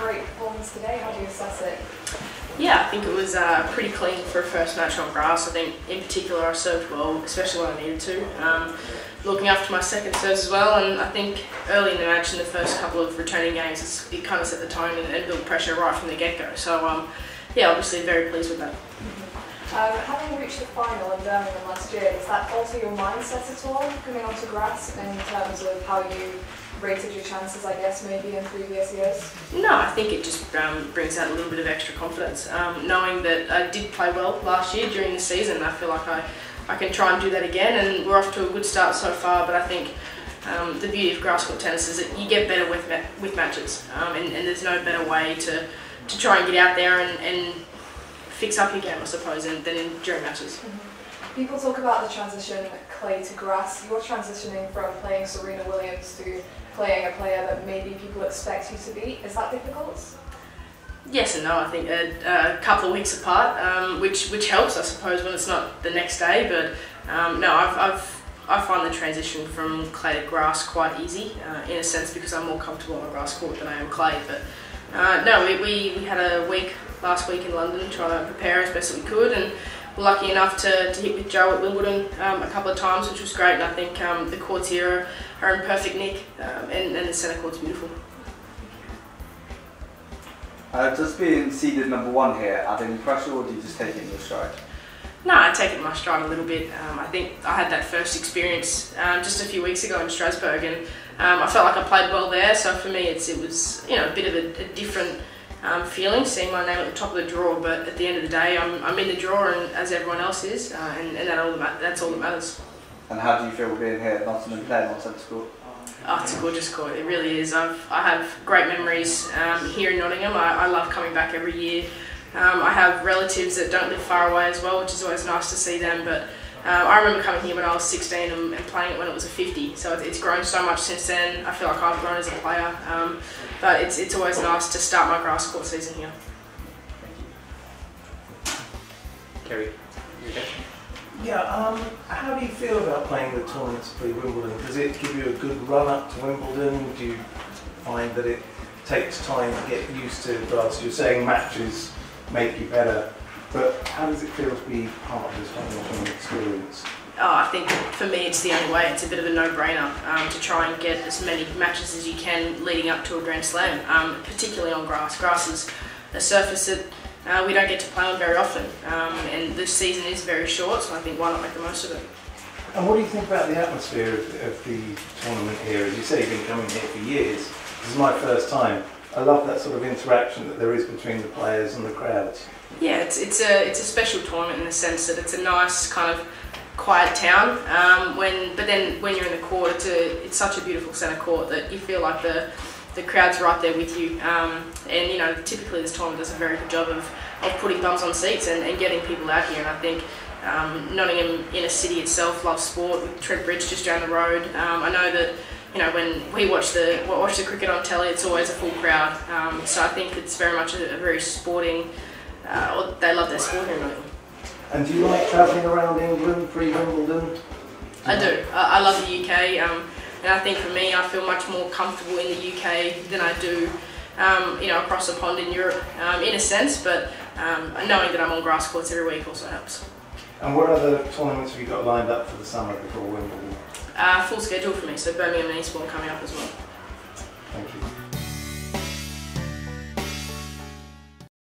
Great performance today. How do you assess it? Yeah, I think it was pretty clean for a first match on grass. I think in particular I served well, especially when I needed to. Looking after my second serves as well, and I think early in the match, in the first couple of returning games, it kind of set the tone and built pressure right from the get-go. So yeah, obviously very pleased with that. Having reached the final in Birmingham last year, does that alter your mindset at all coming onto grass in terms of how you rated your chances, I guess, maybe in previous years? No, I think it just brings out a little bit of extra confidence. Knowing that I did play well last year during the season, I feel like I can try and do that again, and we're off to a good start so far, but I think the beauty of grass court tennis is that you get better with matches, and there's no better way to try and get out there and fix up your game, I suppose, than during matches. People talk about the transition clay to grass. You're transitioning from playing Serena Williams to playing a player that maybe people expect you to be. Is that difficult? Yes and no. I think a couple of weeks apart, which helps, I suppose, when it's not the next day. But no, I find the transition from clay to grass quite easy in a sense because I'm more comfortable on a grass court than I am clay. But no, we had a week last week in London trying to prepare as best as we could, and we're lucky enough to hit with Joe at Wimbledon a couple of times, which was great. And I think the courts here are in perfect nick, and the centre court's beautiful. Does being seeded #1 here add any pressure, or do you just take it in your stride? No, I take it in my stride a little bit. I think I had that first experience just a few weeks ago in Strasbourg, and I felt like I played well there. So for me, it was a bit of a different feeling, seeing my name at the top of the draw. But at the end of the day, I'm in the draw, and as everyone else is, and that's all that matters. And how do you feel being here at Nottingham playing on centre court? Oh, it's a gorgeous court, it really is. I have great memories here in Nottingham. I love coming back every year. I have relatives that don't live far away as well, which is always nice to see them. But I remember coming here when I was 16 and playing it when it was a 50. So it's grown so much since then. I feel like I've grown as a player. But it's always nice to start my grass court season here. Kerry, you okay? Yeah, how do you feel about playing the tournaments pre-Wimbledon? Does it give you a good run up to Wimbledon? Do you find that it takes time to get used to grass? You're saying matches make you better, but how does it feel to be part of this final experience? Oh, I think for me it's the only way. It's a bit of a no-brainer to try and get as many matches as you can leading up to a Grand Slam, particularly on grass. Grass is a surface that we don't get to play on very often, and the season is very short, so I think why not make the most of it. And what do you think about the atmosphere of the tournament here? As you say, you've been coming here for years. This is my first time. I love that sort of interaction that there is between the players and the crowds. Yeah, it's a special tournament in the sense that it's a nice kind of quiet town. But then when you're in the court, it's such a beautiful centre court that you feel like the crowd's right there with you. And typically this tournament does a very good job of putting bums on seats and getting people out here. And I think Nottingham inner city itself loves sport with Trent Bridge just down the road. I know that when we watch the cricket on telly, it's always a full crowd. So I think it's very much a very sporting. They love their sport here in Nottingham. And do you like travelling around England pre-Wimbledon? I do. I love the UK, and I think for me, I feel much more comfortable in the UK than I do, across the pond in Europe, in a sense. But knowing that I'm on grass courts every week also helps. And what other tournaments have you got lined up for the summer before Wimbledon? Full schedule for me, so Birmingham and Eastbourne coming up as well. Thank you.